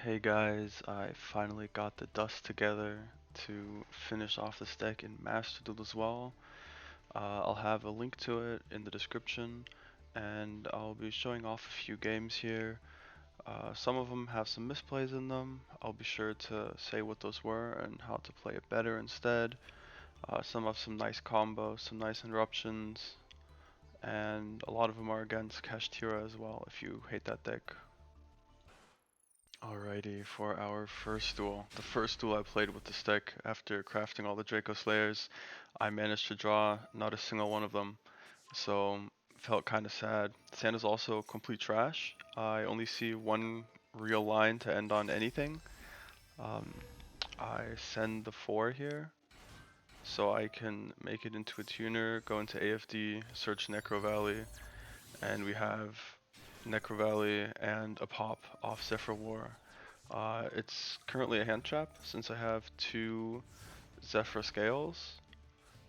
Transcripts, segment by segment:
Hey guys, I finally got the dust together to finish off this deck in Master Duel as well. I'll have a link to it in the description, and I'll be showing off a few games here. Some of them have some misplays in them. I'll be sure to say what those were and how to play it better instead. Some have some nice combos, some nice interruptions, and a lot of them are against Kashtira as well if you hate that deck. Alrighty, for our first duel. The first duel I played with this deck after crafting all the Slayers, I managed to draw not a single one of them. So felt kind of sad. Sand is also complete trash. I only see one real line to end on anything. Um, I send the 4 here so I can make it into a tuner, go into AFD, search Necro Valley, and we have Necro Valley and a pop off Zephyr War. It's currently a hand trap since I have 2 Zefraslayers,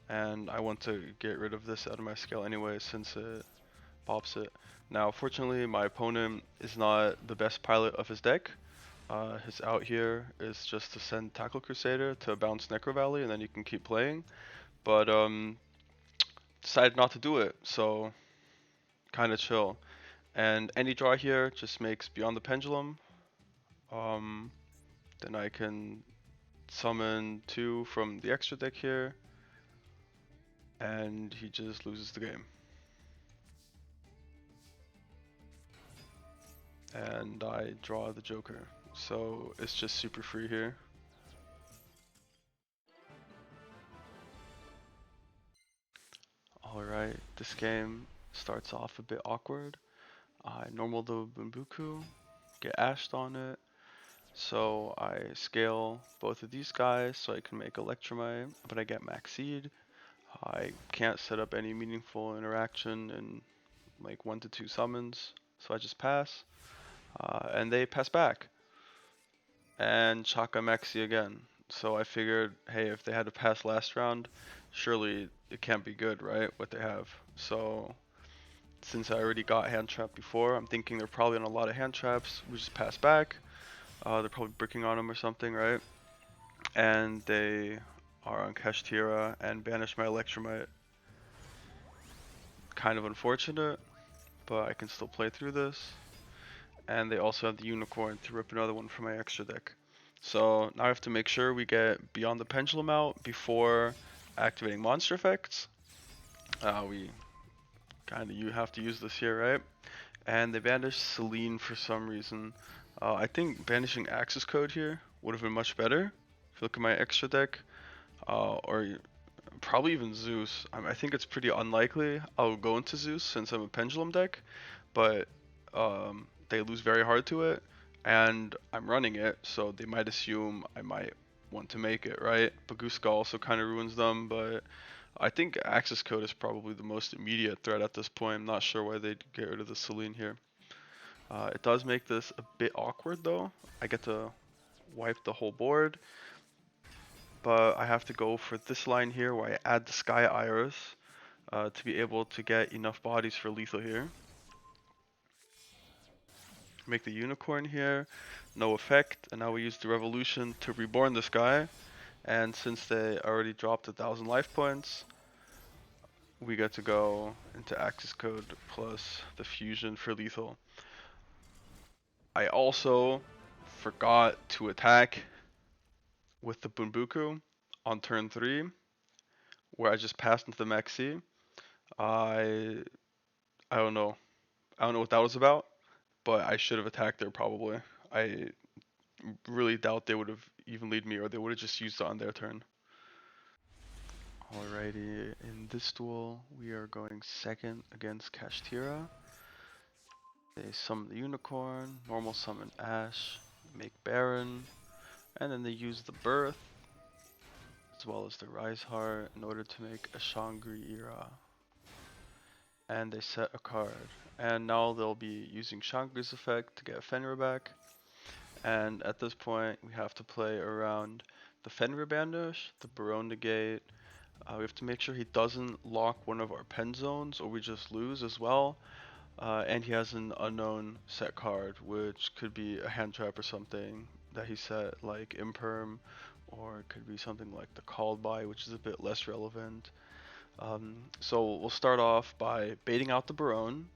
and I want to get rid of this out of my scale anyway since it pops it. Now, fortunately, my opponent is not the best pilot of his deck. His out here is just to send Tackle Crusader to bounce Necro Valley, and then you can keep playing. But decided not to do it, so kind of chill. And any draw here just makes Beyond the Pendulum. Um, then I can summon 2 from the extra deck here, and he just loses the game. And I draw the Joker. So it's just super free here. Alright, this game starts off a bit awkward. I normal the Bunbuku, get ashed on it, so I scale both of these guys so I can make Electromite, but I get Max Seed. I can't set up any meaningful interaction in like 1 to 2 summons, so I just pass. And they pass back. And Chaka Maxi again. So I figured, hey, if they had to pass last round, surely it can't be good, right? What they have. So since I already got hand trap before, I'm thinking they're probably on a lot of hand traps. We just pass back. They're probably bricking on them or something, right? And they are on Kashtira and banish my Electromite. Kind of unfortunate, but I can still play through this. And they also have the Unicorn to rip another one from my extra deck. So now I have to make sure we get Beyond the Pendulum out before activating monster effects. We kind of you have to use this here, right? And they banished Celine for some reason. I think banishing Axis Code here would have been much better. If you look at my extra deck, or probably even Zeus. I think it's pretty unlikely I'll go into Zeus since I'm a Pendulum deck, but they lose very hard to it, and I'm running it, so they might assume I might want to make it, right? Baguska also kind of ruins them, but I think Axis Code is probably the most immediate threat at this point. I'm not sure why they'd get rid of the Celine here. It does make this a bit awkward though. I get to wipe the whole board, but I have to go for this line here where I add the Sky Iris to be able to get enough bodies for lethal here. Make the Unicorn here, no effect, and now we use the Revolution to reborn this guy. And since they already dropped 1,000 life points, we get to go into Axis Code plus the Fusion for lethal. I also forgot to attack with the Bunbuku on turn 3, where I just passed into the Maxi. I I don't know. I don't know what that was about, but I should have attacked there probably. I really doubt they would have even lead me, or they would have just used it on their turn. Alrighty, in this duel we are going second against Kashtira. They summon the Unicorn, normal summon Ash, make Baron, and then they use the Birth as well as the Rise Heart in order to make a Shangri-Ira. And they set a card. And now they'll be using Shangri's effect to get Fenrir back. And at this point we have to play around the Fenrir Banish, the Baron Negate. We have to make sure he doesn't lock one of our pen zones or we just lose as well. And he has an unknown set card, which could be a hand trap or something that he set, like Imperm, or it could be something like the Called By, which is a bit less relevant. So we'll start off by baiting out the Barone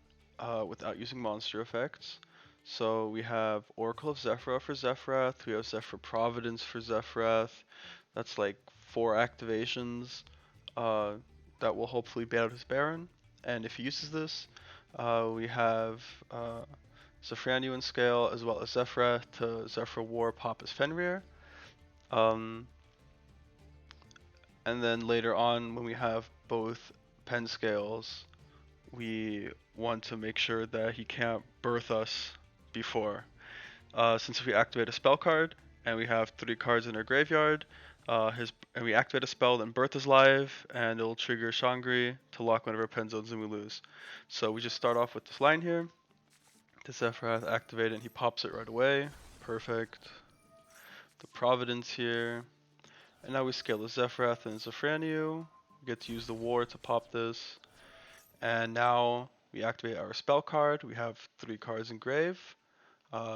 without using monster effects. So we have Oracle of Zefra for Zefrath, we have Zephyr Providence for Zefrath. That's like 4 activations uh, that will hopefully bait out his Baron. And if he uses this, we have Zephranu in scale as well as Zefrath to Zephyr War pop as Fenrir. Um, and then later on, when we have both pen scales, we want to make sure that he can't birth us before. Since if we activate a spell card and we have 3 cards in our graveyard, and we activate a spell, then birth is live, and it'll trigger Shangri to lock one of our pen zones and we lose. So we just start off with this line here. The Zephyrath activate it and he pops it right away. Perfect. The Providence here. And now we scale the Zephyrath and Zefranu. We get to use the War to pop this. And now we activate our spell card. We have 3 cards in grave.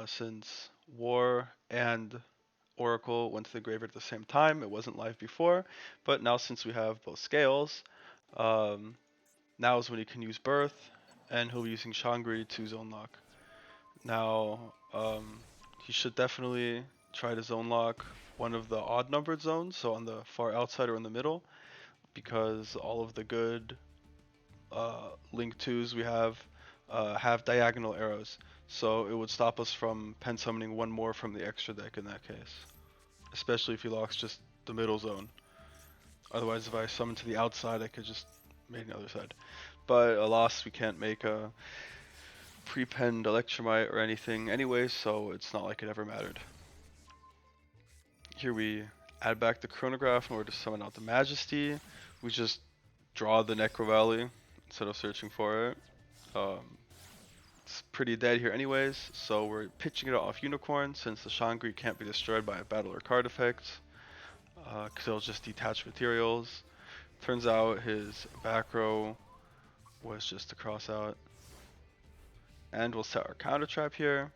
Since War and Oracle went to the graveyard at the same time, it wasn't live before. But now since we have both scales, um, now is when he can use Birth. And he'll be using Shangri to zone lock. Now, he should definitely try to zone lock one of the odd numbered zones, so on the far outside or in the middle, because all of the good link 2s we have diagonal arrows. So it would stop us from pen summoning one more from the extra deck in that case. Especially if he locks just the middle zone. Otherwise, if I summon to the outside, I could just make the other side. But alas, we can't make a pre-penned Electromite or anything anyway, so it's not like it ever mattered. Here we add back the Chronograph in order to summon out the Majesty. We just draw the Necro Valley instead of searching for it. It's pretty dead here anyways, so we're pitching it off Unicorn since the Shangri can't be destroyed by a battle or card effect, because it'll just detach materials. Turns out his back row was just a cross out. And we'll set our counter trap here.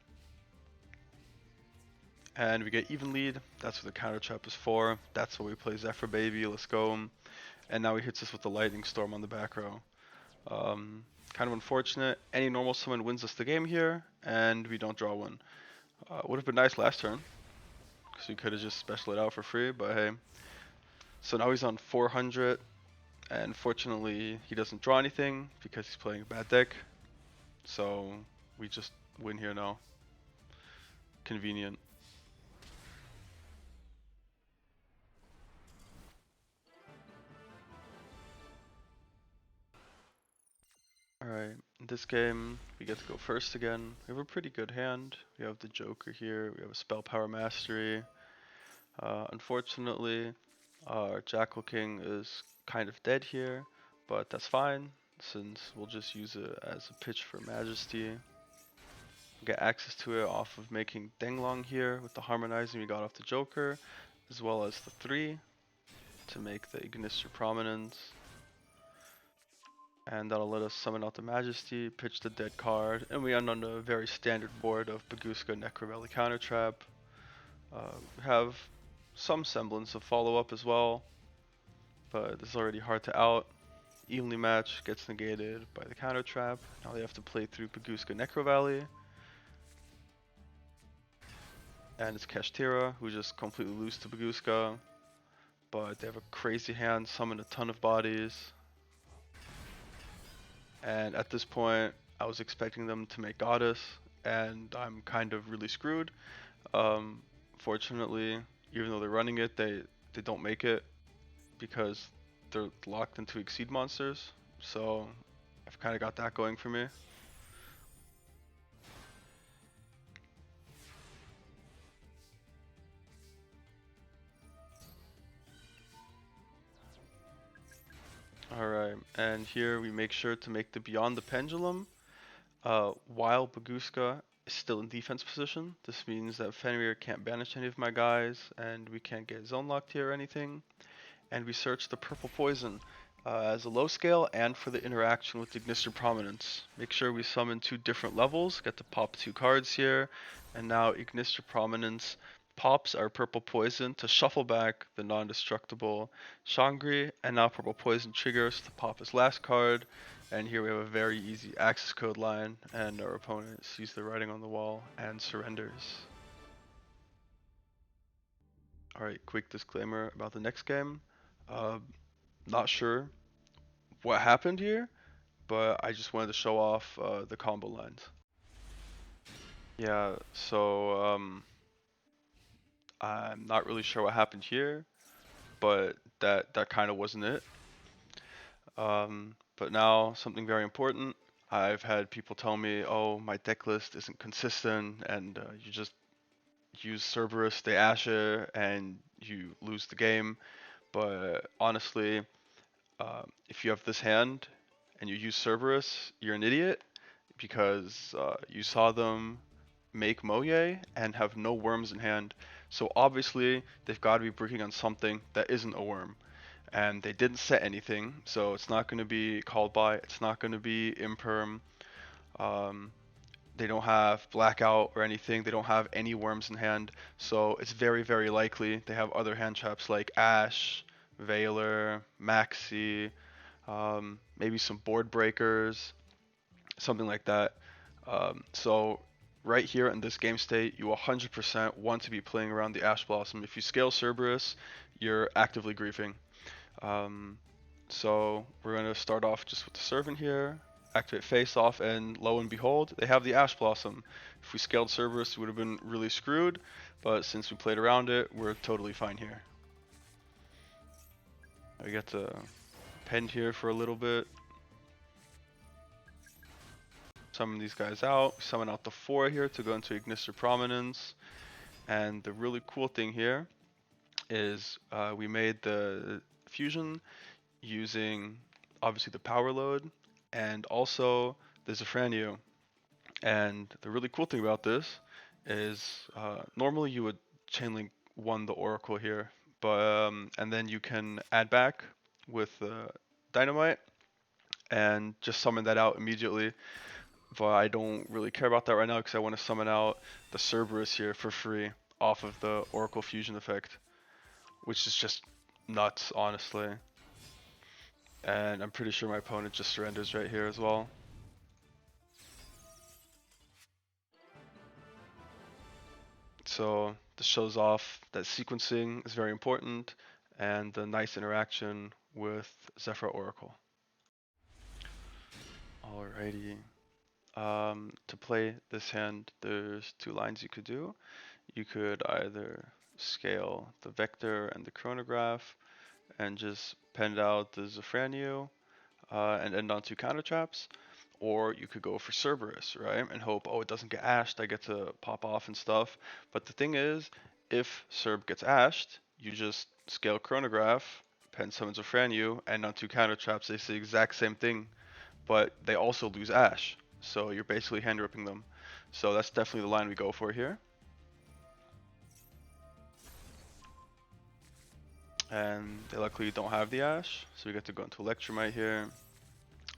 And we get even lead. That's what the counter trap is for. That's what we play Zephyr Baby. Let's go. And now he hits us with the Lightning Storm on the back row. Kind of unfortunate. Any normal summon wins us the game here, and we don't draw one. Would have been nice last turn, because we could have just special it out for free, but hey. So now he's on 400, and fortunately he doesn't draw anything because he's playing a bad deck. So we just win here now. Convenient. Alright, in this game we get to go first again. We have a pretty good hand. We have the Joker here, we have a Spell Power Mastery. Unfortunately, our Jackal King is kind of dead here, but that's fine since we'll just use it as a pitch for Majesty. Get access to it off of making Denglong here with the Harmonizing we got off the Joker, as well as the 3 to make the Ignister Prominence. And that'll let us summon out the Majesty, pitch the dead card, and we end on a very standard board of Baguska Necrovelli Counter Trap. We have some semblance of follow-up as well, but this is already hard to out. Evenly match gets negated by the counter trap. Now they have to play through Baguska Necrovelli. And it's Kashtira, who just completely lose to Baguska. But they have a crazy hand, summon a ton of bodies. And at this point, I was expecting them to make Goddess, and I'm kind of really screwed. Fortunately, even though they're running it, they don't make it because they're locked into Exceed monsters. So I've kind of got that going for me. Alright, and here we make sure to make the Beyond the Pendulum while Baguska is still in defense position. This means that Fenrir can't banish any of my guys, and we can't get zone locked here or anything. And we search the purple poison, As a low scale and for the interaction with Ignister Prominence. Make sure we summon 2 different levels, get to pop 2 cards here, and now Ignister Prominence pops our purple poison to shuffle back the non-destructible Shangri, and now purple poison triggers to pop his last card, and here we have a very easy access code line, and our opponent sees the writing on the wall and surrenders. Alright, quick disclaimer about the next game. Uh, Not sure what happened here, but I just wanted to show off the combo lines. Yeah, so I'm not really sure what happened here, but that kind of wasn't it. But now something very important. I've had people tell me, "Oh, my deck list isn't consistent, and you just use Cerberus de Ashe and you lose the game." But honestly, if you have this hand and you use Cerberus, you're an idiot because you saw them make Moye and have no worms in hand. So obviously they've got to be working on something that isn't a worm. And they didn't set anything, so it's not going to be called by, it's not going to be imperm. Um, they don't have blackout or anything, they don't have any worms in hand, so it's very, very likely they have other hand traps like Ash, Veiler, Maxi, maybe some board breakers, something like that. So right here in this game state, you 100% want to be playing around the Ash Blossom. If you scale Cerberus, you're actively griefing. Um, so we're going to start off just with the Servant here, activate Face Off, and lo and behold, they have the Ash Blossom. If we scaled Cerberus, we would have been really screwed, but since we played around it, we're totally fine here. We get to pend here for a little bit. Summon these guys out, summon out the 4 here to go into Ignister Prominence. And the really cool thing here is we made the fusion using obviously the power load and also the Zefraslayers. And the really cool thing about this is normally you would chainlink 1 the Oracle here, but and then you can add back with Dynamite and just summon that out immediately. But I don't really care about that right now because I want to summon out the Cerberus here for free off of the Oracle Fusion effect, which is just nuts, honestly. And I'm pretty sure my opponent just surrenders right here as well. So this shows off that sequencing is very important and the nice interaction with Zephyr Oracle. Alrighty. To play this hand, there's 2 lines you could do. You could either scale the vector and the chronograph and just pend out the Zefraslayers and end on 2 counter traps, or you could go for Cerberus, right, and hope, oh, it doesn't get ashed, I get to pop off and stuff. But the thing is, if Cerb gets ashed, you just scale chronograph, pen summons Zefraslayers, and on 2 counter traps they say the exact same thing, but they also lose ash, so you're basically hand ripping them. So that's definitely the line we go for here. And they luckily don't have the ash, so we get to go into Electromite here.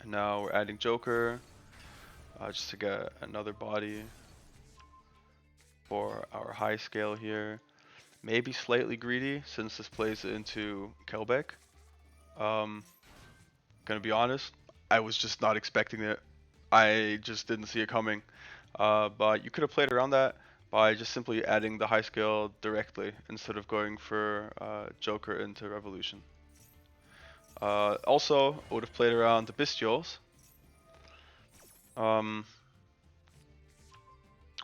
And now we're adding Joker, just to get another body for our high scale here. Maybe slightly greedy since this plays into Kelbeck. Gonna be honest, I was just not expecting it. I just didn't see it coming. But you could have played around that by just simply adding the high scale directly instead of going for Joker into Revolution. Also, I would have played around the Bestials,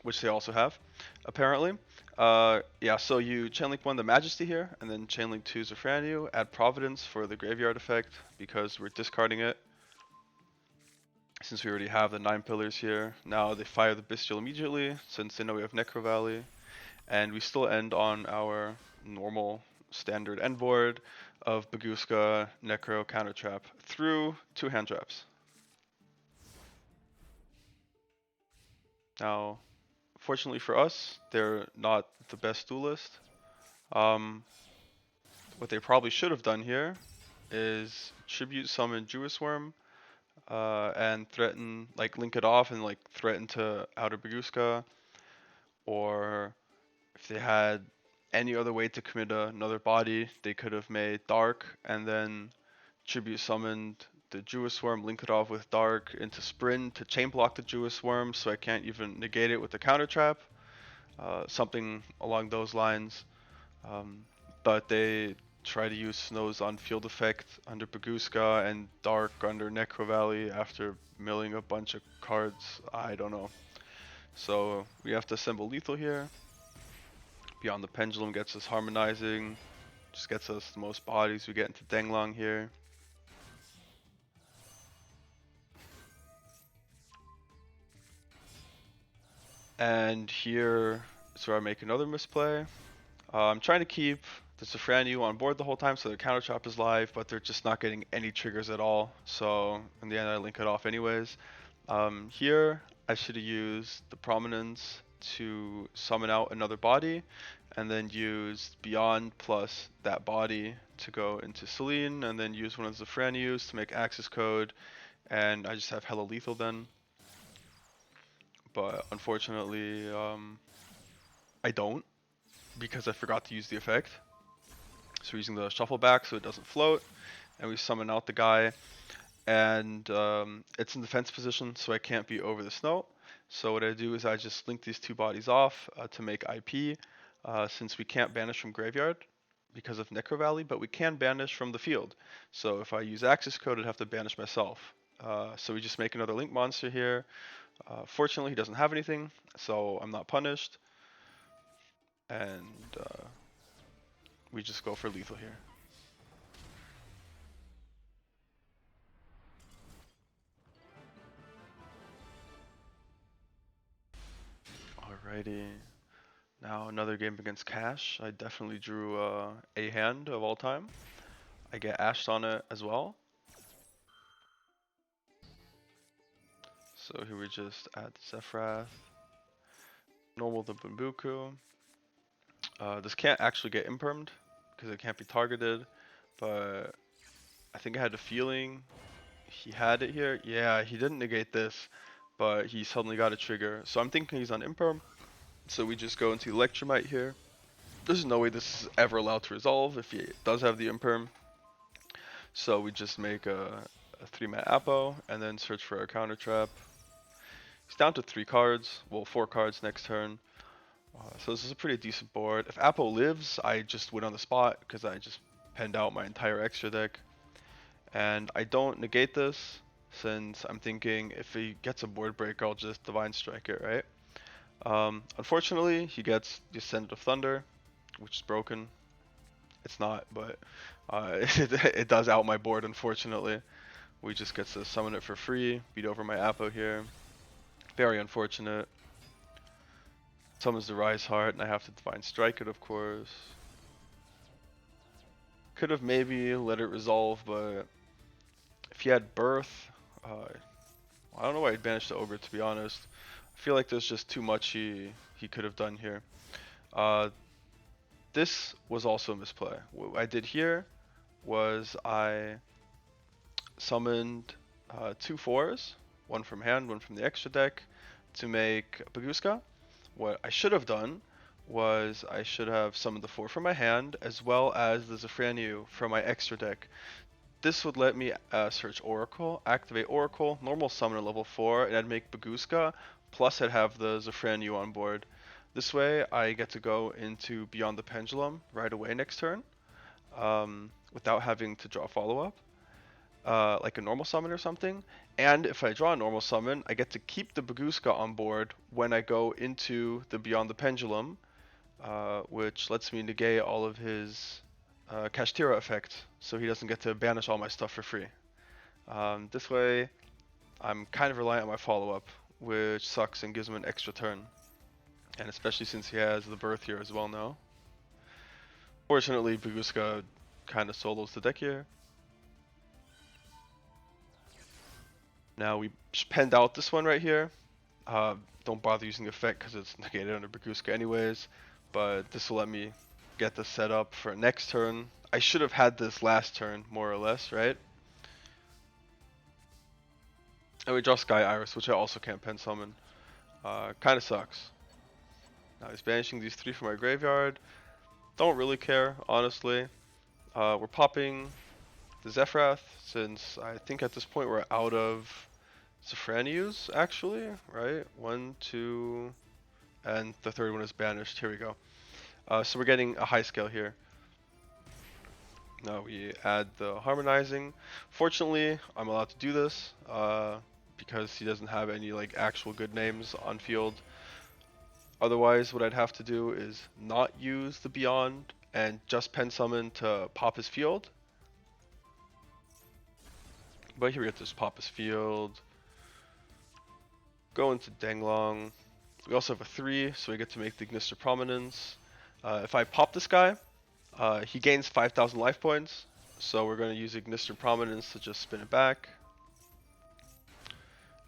which they also have, apparently. Yeah, so you chainlink 1 the Majesty here, and then chainlink 2 Zefraslayers, add Providence for the Graveyard effect, because we're discarding it. Since we already have the 9 pillars here, now they fire the Bestial immediately, since they know we have Necro Valley, and we still end on our normal standard end board of Baguska, Necro, Counter Trap through 2 hand traps. Now, fortunately for us, they're not the best duelist. What they probably should have done here is tribute summon Jewis Worm, and threaten, like link it off and like threaten to outer Baguska, or if they had any other way to commit another body, they could have made Dark and then tribute summoned the Jewis Worm, link it off with Dark into Sprint to chain block the Jewis Worm so I can't even negate it with the counter trap. Something along those lines. But they try to use Snows on Field Effect under Baguska and Dark under Necro Valley after milling a bunch of cards. I don't know. So we have to assemble lethal here. Beyond the Pendulum gets us harmonizing. Just gets us the most bodies. We get into Denglong here. And here is where I make another misplay. I'm trying to keep the Zefraslayers on board the whole time so their counter chop is live, but they're just not getting any triggers at all. So in the end I link it off anyways. Here I should have used the Prominence to summon out another body, and then use Beyond plus that body to go into Celine, and then use one of the Zefraslayers to make access code, and I just have hella lethal then. But unfortunately, I don't, because I forgot to use the effect. So we're using the shuffle back so it doesn't float, and we summon out the guy, and it's in defense position so I can't be over the snow. So what I do is I just link these two bodies off to make IP, since we can't banish from graveyard because of Necro Valley, but we can banish from the field. So if I use access code, I'd have to banish myself. So we just make another link monster here. Fortunately, he doesn't have anything, so I'm not punished. And we just go for lethal here. Alrighty. Now another game against Cash. I definitely drew a hand of all time. I get ashed on it as well. So here we just add the Zefrath. Normal the Bumbuku. This can't actually get impermed because it can't be targeted, but I think I had a feeling he had it here. Yeah, he didn't negate this, but he suddenly got a trigger. So I'm thinking he's on imperm. So we just go into Electromite here. There's no way this is ever allowed to resolve if he does have the imperm. So we just make a 3-mana Apo and then search for our counter trap. He's down to 3 cards, well 4 cards next turn. So this is a pretty decent board. If Apo lives, I just win on the spot because I just penned out my entire extra deck. And I don't negate this since I'm thinking if he gets a board break, I'll just Divine Strike it, right? Unfortunately, he gets Descendant of Thunder, which is broken. It's not, but it does out my board, unfortunately. We just get to summon it for free, beat over my Apo here. Very unfortunate. Summons the Rise Heart, and I have to Divine Strike it, of course. Could have maybe let it resolve, but if he had Birth, I don't know why he'd banished the Ogre, to be honest. I feel like there's just too much he could have done here. This was also a misplay. What I did here was I summoned 2 4s, one from hand, one from the extra deck, to make Baguska. What I should have done was I should have summoned the 4 from my hand as well as the Zefraslayers from my extra deck. This would let me search Oracle, activate Oracle, normal summon at level 4, and I'd make Baguska, plus I'd have the Zefraslayers on board. This way I get to go into Beyond the Pendulum right away next turn, without having to draw follow-up, like a normal summon or something. And if I draw a normal summon, I get to keep the Baguska on board when I go into the Beyond the Pendulum, which lets me negate all of his Kashtira effect, so he doesn't get to banish all my stuff for free. This way, I'm kind of reliant on my follow-up, which sucks and gives him an extra turn. And especially since he has the Birth here as well now. Fortunately, Baguska kind of solos the deck here. Now we penned out this one right here. Don't bother using the effect because it's negated under Baguska anyways, but this will let me get the setup for next turn. I should have had this last turn, more or less, right? And we draw Sky Iris, which I also can't pen summon. Kind of sucks. Now he's banishing these 3 from my graveyard. Don't really care, honestly. We're popping the Zefrath, since I think at this point we're out of Zefraslayers, actually, right? 1, 2, and the third one is banished. Here we go. So we're getting a high scale here. Now we add the harmonizing. Fortunately, I'm allowed to do this because he doesn't have any like actual good names on field. Otherwise, what I'd have to do is not use the Beyond and just pen summon to pop his field. But here we get this pop his field. Go into Danglong. We also have a 3, so we get to make the Ignister Prominence. If I pop this guy, he gains 5,000 life points. So we're going to use Ignister Prominence to just spin it back.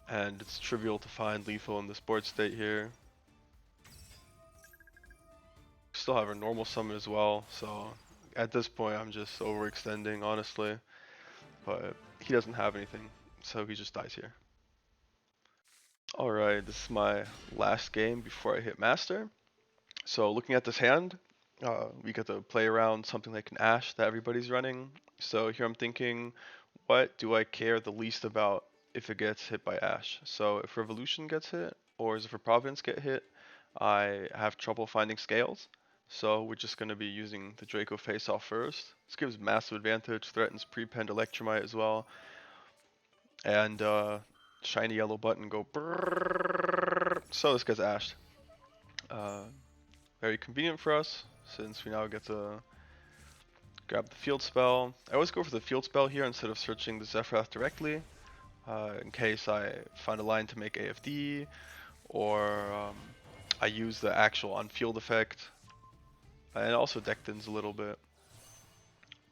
And it's trivial to find lethal in this board state here. Still have a normal summon as well, so at this point I'm just overextending, honestly. But he doesn't have anything, so he just dies here. Alright, this is my last game before I hit Master. So looking at this hand, we get to play around something like an Ash that everybody's running. So here I'm thinking, what do I care the least about if it gets hit by Ash? So if Revolution gets hit, or if Providence get hit, I have trouble finding scales. So we're just going to be using the Draco face-off first. This gives massive advantage, threatens pre-penned Electromite as well. And shiny yellow button go brrrr. So this gets ashed. Very convenient for us, since we now get to grab the field spell. I always go for the field spell here instead of searching the Zefrath directly, in case I find a line to make AFD, or I use the actual on-field effect. And also deck thins a little bit.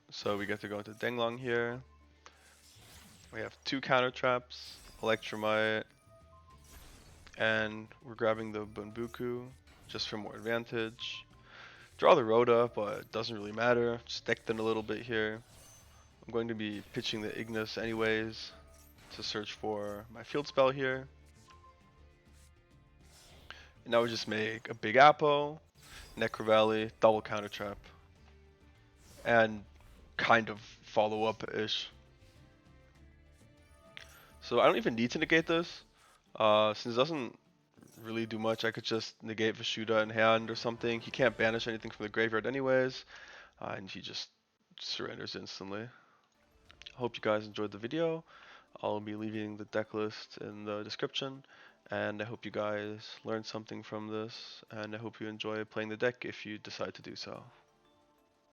So we get to go into Denglong here. We have 2 counter traps, Electromite, and we're grabbing the Bunbuku just for more advantage. Draw the Rhoda, but it doesn't really matter. Just deck thin a little bit here. I'm going to be pitching the Ignis anyways to search for my field spell here. And now we just make a Big Apo, Necro Valley, double counter trap, and kind of follow up-ish. So I don't even need to negate this, since it doesn't really do much. I could just negate Vashuda in hand or something. He can't banish anything from the graveyard anyways, and he just surrenders instantly. Hope you guys enjoyed the video. I'll be leaving the deck list in the description, and I hope you guys learned something from this, and I hope you enjoy playing the deck if you decide to do so.